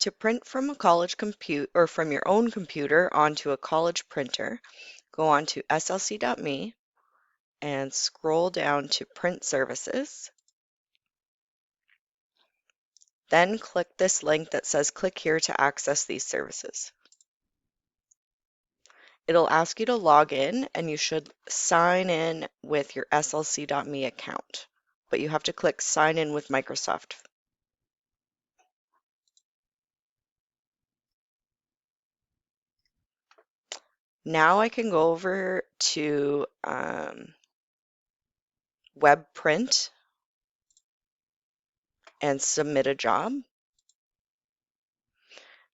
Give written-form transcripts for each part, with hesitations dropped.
To print from a college computer or from your own computer onto a college printer, go on to slc.me and scroll down to Print Services. Then click this link that says click here to access these services. It'll ask you to log in and you should sign in with your slc.me account, but you have to click sign in with Microsoft. Now I can go over to web print and submit a job.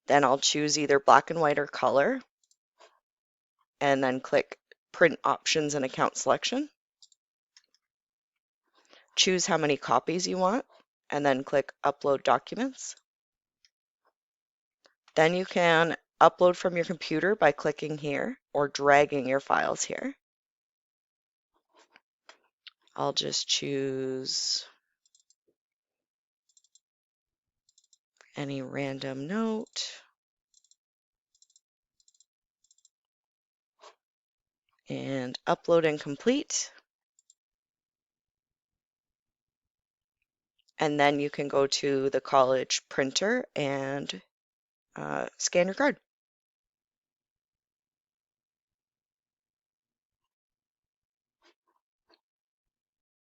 Then I'll choose either black and white or color and then click print options and account selection. Choose how many copies you want and then click upload documents. Then you can upload from your computer by clicking here or dragging your files here. I'll just choose any random note and upload and complete. And then you can go to the college printer and scan your card.